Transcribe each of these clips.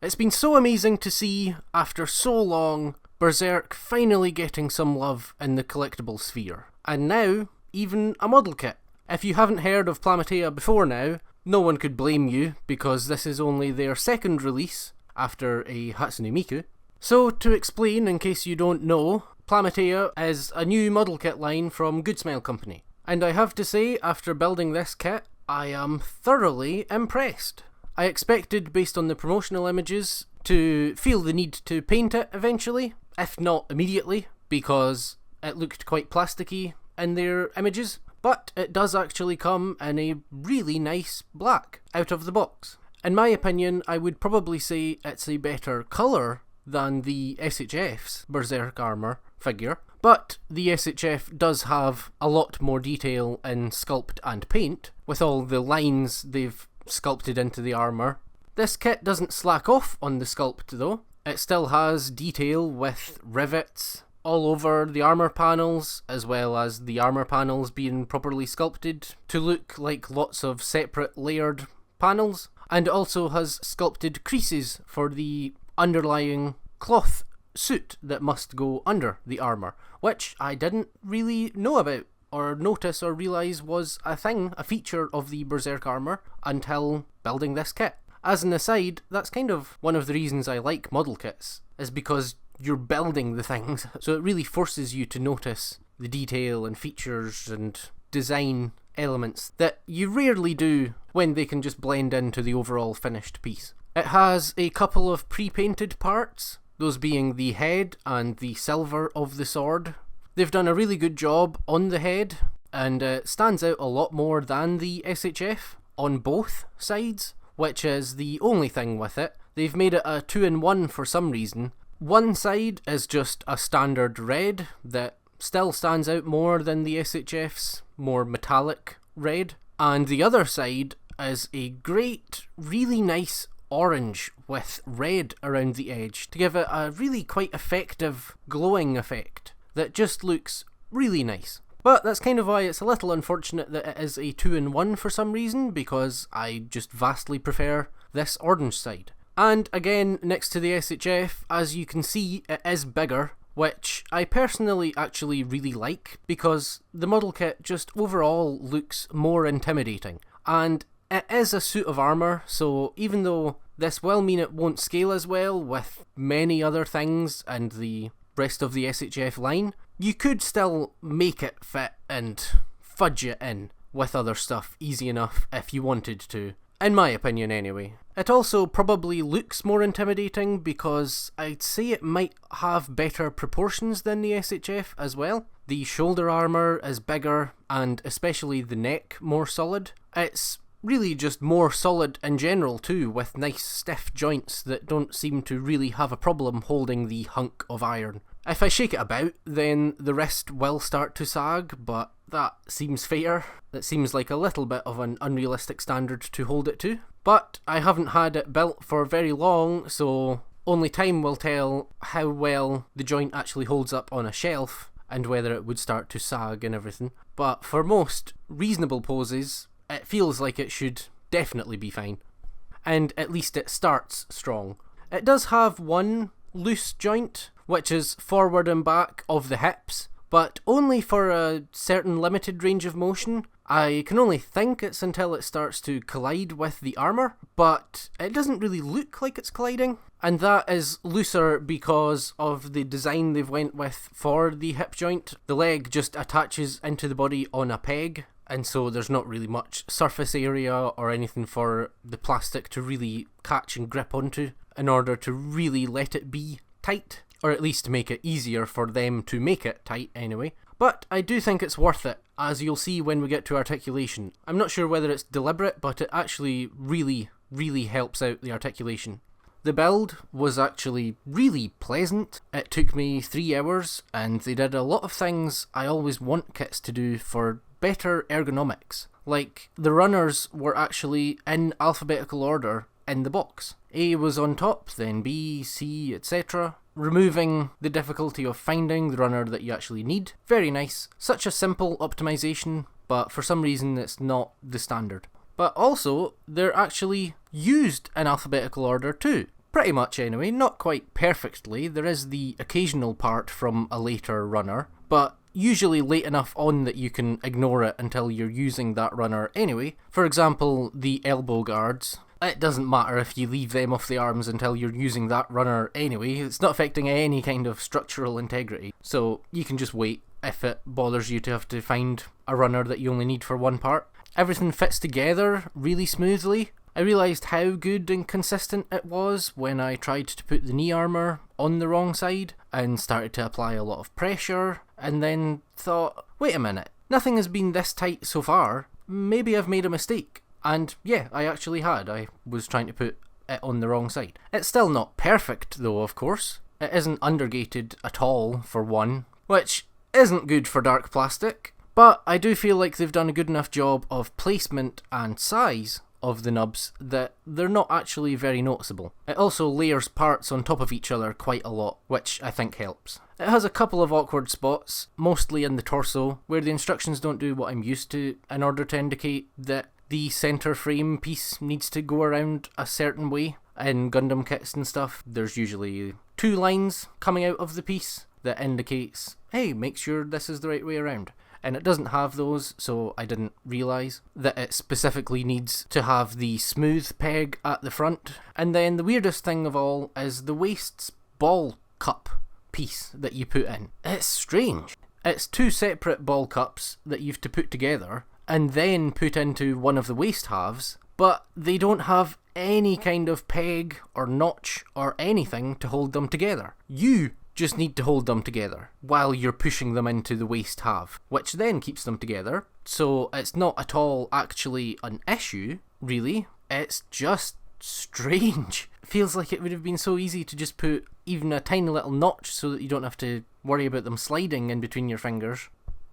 It's been so amazing to see, after so long, Berserk finally getting some love in the collectible sphere. And now, even a model kit. If you haven't heard of Plamatea before now, no one could blame you, because this is only their second release after a Hatsune Miku. So, to explain, in case you don't know, Plamatea is a new model kit line from Goodsmile Company. And I have to say, after building this kit, I am thoroughly impressed. I expected, based on the promotional images, to feel the need to paint it eventually, if not immediately, because it looked quite plasticky in their images. But it does actually come in a really nice black out of the box. In my opinion, I would probably say it's a better colour than the SHF's Berserk Armor figure, but the SHF does have a lot more detail in sculpt and paint, with all the lines they've sculpted into the armour. This kit doesn't slack off on the sculpt though. It still has detail with rivets all over the armour panels, as well as the armour panels being properly sculpted to look like lots of separate layered panels, and it also has sculpted creases for the underlying cloth suit that must go under the armour, which I didn't really know about or notice or realise was a thing, a feature of the Berserk Armour until building this kit. As an aside, that's kind of one of the reasons I like model kits, is because you're building the things, so it really forces you to notice the detail and features and design elements that you rarely do when they can just blend into the overall finished piece. It has a couple of pre-painted parts, those being the head and the silver of the sword. They've done a really good job on the head, and it stands out a lot more than the SHF on both sides, which is the only thing with it. They've made it a 2-in-1 for some reason. One side is just a standard red that still stands out more than the SHF's more metallic red, and the other side is a great, really nice orange with red around the edge to give it a really quite effective glowing effect that just looks really nice. But that's kind of why it's a little unfortunate that it is a 2-in-1 for some reason, because I just vastly prefer this orange side. And again, next to the SHF, as you can see, it is bigger, which I personally actually really like, because the model kit just overall looks more intimidating. And it is a suit of armour, so even though this will mean it won't scale as well with many other things and the rest of the SHF line, you could still make it fit and fudge it in with other stuff easy enough if you wanted to. In my opinion anyway. It also probably looks more intimidating because I'd say it might have better proportions than the SHF as well. The shoulder armour is bigger, and especially the neck more solid. It's really just more solid in general too, with nice stiff joints that don't seem to really have a problem holding the hunk of iron. If I shake it about, then the wrist will start to sag, but that seems fair. That seems like a little bit of an unrealistic standard to hold it to. But I haven't had it built for very long, so only time will tell how well the joint actually holds up on a shelf and whether it would start to sag and everything. But for most reasonable poses, it feels like it should definitely be fine. And at least it starts strong. It does have one loose joint, which is forward and back of the hips, but only for a certain limited range of motion. I can only think it's until it starts to collide with the armour, but it doesn't really look like it's colliding. And that is looser because of the design they've went with for the hip joint. The leg just attaches into the body on a peg, and so there's not really much surface area or anything for the plastic to really catch and grip onto in order to really let it be tight, or at least make it easier for them to make it tight anyway. But I do think it's worth it, as you'll see when we get to articulation. I'm not sure whether it's deliberate, but it actually really, really helps out the articulation. The build was actually really pleasant. It took me 3 hours, and they did a lot of things I always want kits to do for better ergonomics. Like, the runners were actually in alphabetical order in the box. A was on top, then B, C, etc. Removing the difficulty of finding the runner that you actually need. Very nice. Such a simple optimization, but for some reason it's not the standard. But also, they're actually used in alphabetical order too. Pretty much anyway, not quite perfectly. There is the occasional part from a later runner, but usually late enough on that you can ignore it until you're using that runner anyway. For example, the elbow guards. It doesn't matter if you leave them off the arms until you're using that runner anyway. It's not affecting any kind of structural integrity, so you can just wait if it bothers you to have to find a runner that you only need for one part. Everything fits together really smoothly. I realised how good and consistent it was when I tried to put the knee armour on the wrong side and started to apply a lot of pressure, and then thought, wait a minute, nothing has been this tight so far, maybe I've made a mistake. And yeah, I actually had. I was trying to put it on the wrong side. It's still not perfect though, of course. It isn't undergated at all, for one, which isn't good for dark plastic, but I do feel like they've done a good enough job of placement and size of the nubs that they're not actually very noticeable. It also layers parts on top of each other quite a lot, which I think helps. It has a couple of awkward spots, mostly in the torso, where the instructions don't do what I'm used to in order to indicate that the centre frame piece needs to go around a certain way. In Gundam kits and stuff, there's usually 2 lines coming out of the piece that indicates, hey, make sure this is the right way around. And it doesn't have those, so I didn't realise that it specifically needs to have the smooth peg at the front. And then the weirdest thing of all is the waist's ball cup piece that you put in. It's strange. It's 2 separate ball cups that you've to put together and then put into one of the waist halves, but they don't have any kind of peg or notch or anything to hold them together. You just need to hold them together while you're pushing them into the waist half, which then keeps them together. So it's not at all actually an issue, really. It's just strange. It feels like it would have been so easy to just put even a tiny little notch so that you don't have to worry about them sliding in between your fingers,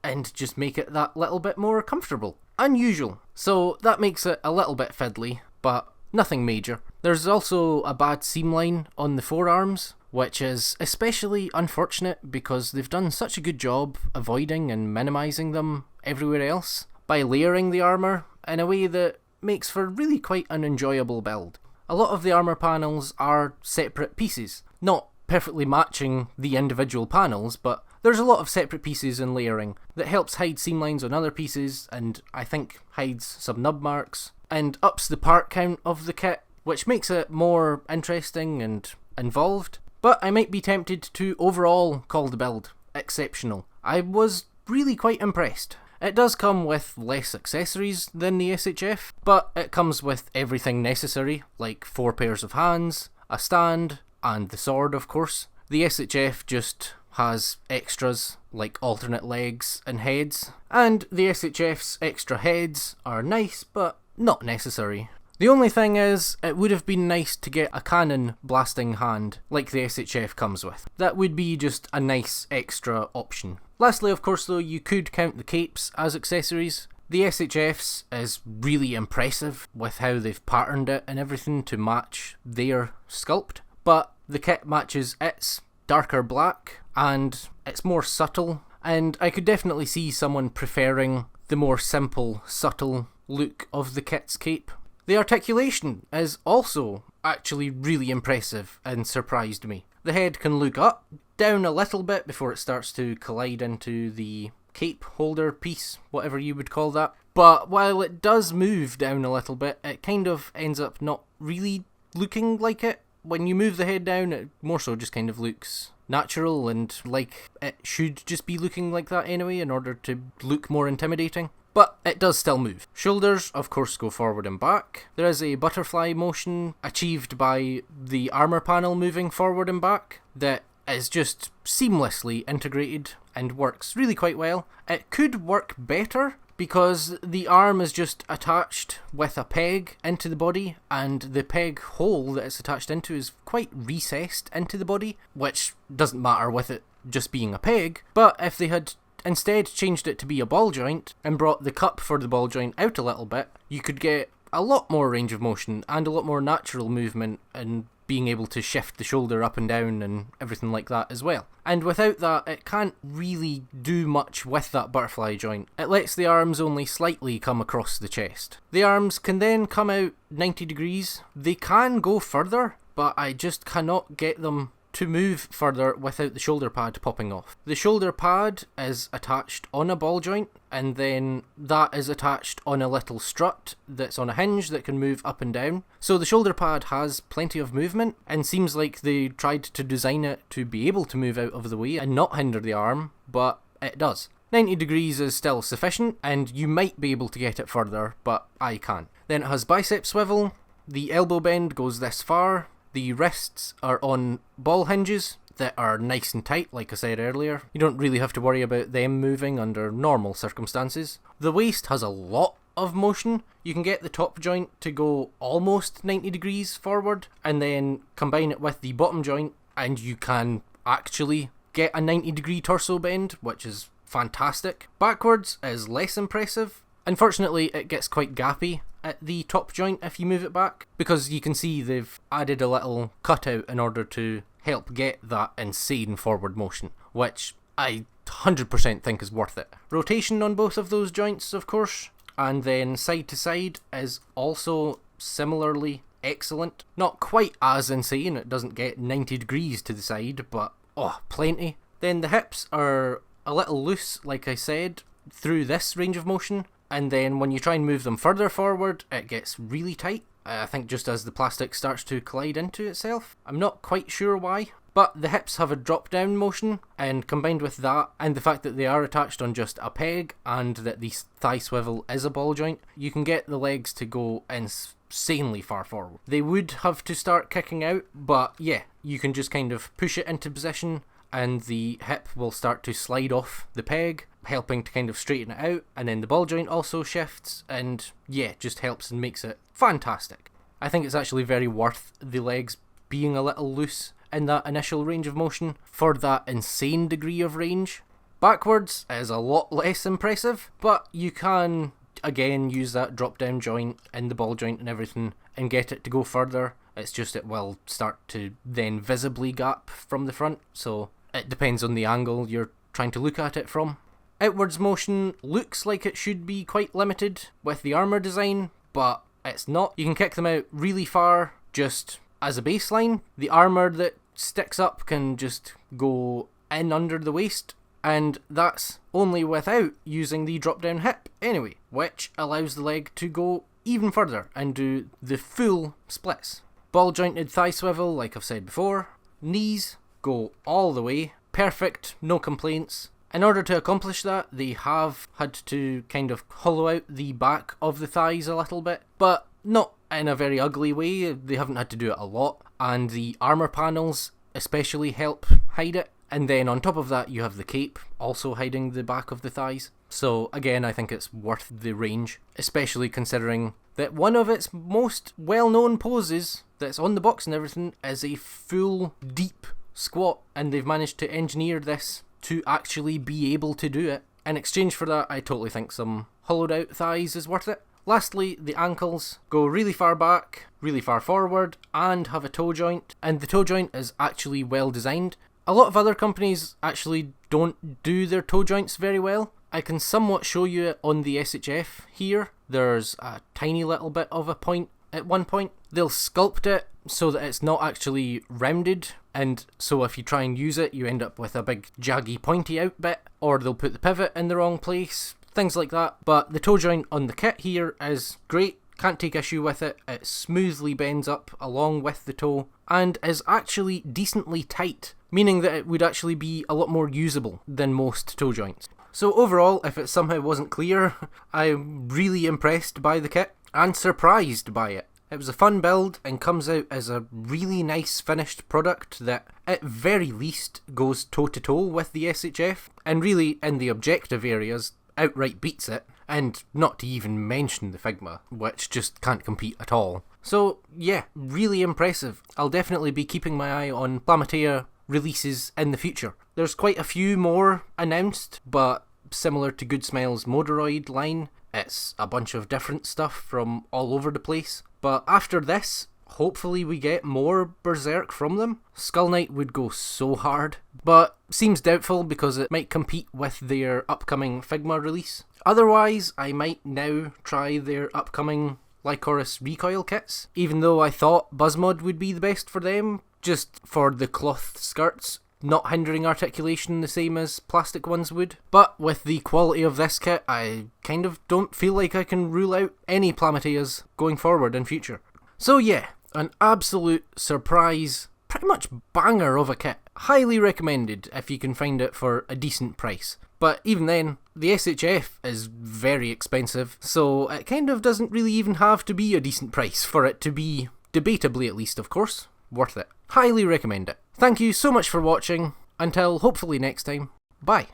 and just make it that little bit more comfortable. Unusual. So that makes it a little bit fiddly, but nothing major. There's also a bad seam line on the forearms, which is especially unfortunate because they've done such a good job avoiding and minimising them everywhere else by layering the armour in a way that makes for really quite an enjoyable build. A lot of the armour panels are separate pieces, not perfectly matching the individual panels, but there's a lot of separate pieces and layering that helps hide seam lines on other pieces, and I think hides some nub marks, and ups the part count of the kit, which makes it more interesting and involved. But I might be tempted to overall call the build exceptional. I was really quite impressed. It does come with less accessories than the SHF, but it comes with everything necessary, like 4 pairs of hands, a stand, and the sword, of course. The SHF just has extras like alternate legs and heads, and the SHF's extra heads are nice but not necessary. The only thing is, it would have been nice to get a cannon blasting hand like the SHF comes with. That would be just a nice extra option. Lastly, of course though, you could count the capes as accessories. The SHF's is really impressive with how they've patterned it and everything to match their sculpt, but the kit matches its darker black and it's more subtle, and I could definitely see someone preferring the more simple, subtle look of the kit's cape. The articulation is also actually really impressive and surprised me. The head can look up, down a little bit before it starts to collide into the cape holder piece, whatever you would call that. But while it does move down a little bit, it kind of ends up not really looking like it. When you move the head down, it more so just kind of looks natural and like it should just be looking like that anyway in order to look more intimidating. But it does still move. Shoulders, of course, go forward and back. There is a butterfly motion achieved by the armour panel moving forward and back that is just seamlessly integrated and works really quite well. It could work better because the arm is just attached with a peg into the body, and the peg hole that it's attached into is quite recessed into the body, which doesn't matter with it just being a peg. But if they had instead changed it to be a ball joint and brought the cup for the ball joint out a little bit, you could get a lot more range of motion and a lot more natural movement and being able to shift the shoulder up and down and everything like that as well. And without that, it can't really do much with that butterfly joint. It lets the arms only slightly come across the chest. The arms can then come out 90 degrees. They can go further, but I just cannot get them to move further without the shoulder pad popping off. The shoulder pad is attached on a ball joint, and then that is attached on a little strut that's on a hinge that can move up and down. So the shoulder pad has plenty of movement, and seems like they tried to design it to be able to move out of the way and not hinder the arm, but it does. 90 degrees is still sufficient, and you might be able to get it further, but I can't. Then it has bicep swivel, the elbow bend goes this far, the wrists are on ball hinges that are nice and tight, like I said earlier. You don't really have to worry about them moving under normal circumstances. The waist has a lot of motion. You can get the top joint to go almost 90 degrees forward, and then combine it with the bottom joint, and you can actually get a 90 degree torso bend, which is fantastic. Backwards is less impressive. Unfortunately, it gets quite gappy at the top joint if you move it back, because you can see they've added a little cutout in order to help get that insane forward motion, which I 100% think is worth it. Rotation on both of those joints, of course, and then side to side is also similarly excellent. Not quite as insane, it doesn't get 90 degrees to the side, but oh, plenty. Then the hips are a little loose, like I said, through this range of motion, and then when you try and move them further forward, it gets really tight. I think just as the plastic starts to collide into itself. I'm not quite sure why, but the hips have a drop down motion, and combined with that and the fact that they are attached on just a peg and that the thigh swivel is a ball joint, you can get the legs to go insanely far forward. They would have to start kicking out, but yeah, you can just kind of push it into position and the hip will start to slide off the peg, helping to kind of straighten it out, and then the ball joint also shifts, and yeah, just helps and makes it fantastic. I think it's actually very worth the legs being a little loose in that initial range of motion for that insane degree of range. Backwards is a lot less impressive, but you can again use that drop down joint and the ball joint and everything and get it to go further. It's just it will start to then visibly gap from the front, so it depends on the angle you're trying to look at it from. Outwards motion looks like it should be quite limited with the armour design, but it's not. You can kick them out really far just as a baseline. The armour that sticks up can just go in under the waist, and that's only without using the drop down hip anyway, which allows the leg to go even further and do the full splits. Ball jointed thigh swivel, like I've said before. Knees go all the way, perfect, no complaints. In order to accomplish that, they have had to kind of hollow out the back of the thighs a little bit, but not in a very ugly way. They haven't had to do it a lot, and the armour panels especially help hide it. And then on top of that, you have the cape also hiding the back of the thighs. So again, I think it's worth the range, especially considering that one of its most well-known poses that's on the box and everything is a full deep squat, and they've managed to engineer this to actually be able to do it. In exchange for that, I totally think some hollowed out thighs is worth it. Lastly, the ankles go really far back, really far forward, and have a toe joint, and the toe joint is actually well designed. A lot of other companies actually don't do their toe joints very well. I can somewhat show you it on the SHF here. There's a tiny little bit of a point at one point. They'll sculpt it so that it's not actually rounded, and so if you try and use it, you end up with a big jaggy pointy out bit, or they'll put the pivot in the wrong place, things like that. But the toe joint on the kit here is great, can't take issue with it. It smoothly bends up along with the toe and is actually decently tight, meaning that it would actually be a lot more usable than most toe joints. So overall, if it somehow wasn't clear, I'm really impressed by the kit and surprised by it. It was a fun build and comes out as a really nice finished product that at very least goes toe to toe with the SHF, and really in the objective areas outright beats it, and not to even mention the Figma, which just can't compete at all. So yeah, really impressive. I'll definitely be keeping my eye on Plamatea releases in the future. There's quite a few more announced, but similar to Goodsmile's Modoroid line, it's a bunch of different stuff from all over the place. But after this, hopefully we get more Berserk from them. Skull Knight would go so hard, but seems doubtful because it might compete with their upcoming Figma release. Otherwise, I might now try their upcoming Lycoris recoil kits, even though I thought Buzzmod would be the best for them, just for the cloth skirts not hindering articulation the same as plastic ones would. But with the quality of this kit, I kind of don't feel like I can rule out any Plamateas going forward in future. So yeah, an absolute surprise, pretty much banger of a kit. Highly recommended if you can find it for a decent price. But even then, the SHF is very expensive, so it kind of doesn't really even have to be a decent price for it to be, debatably at least of course, worth it. Highly recommend it. Thank you so much for watching. Until hopefully next time, bye.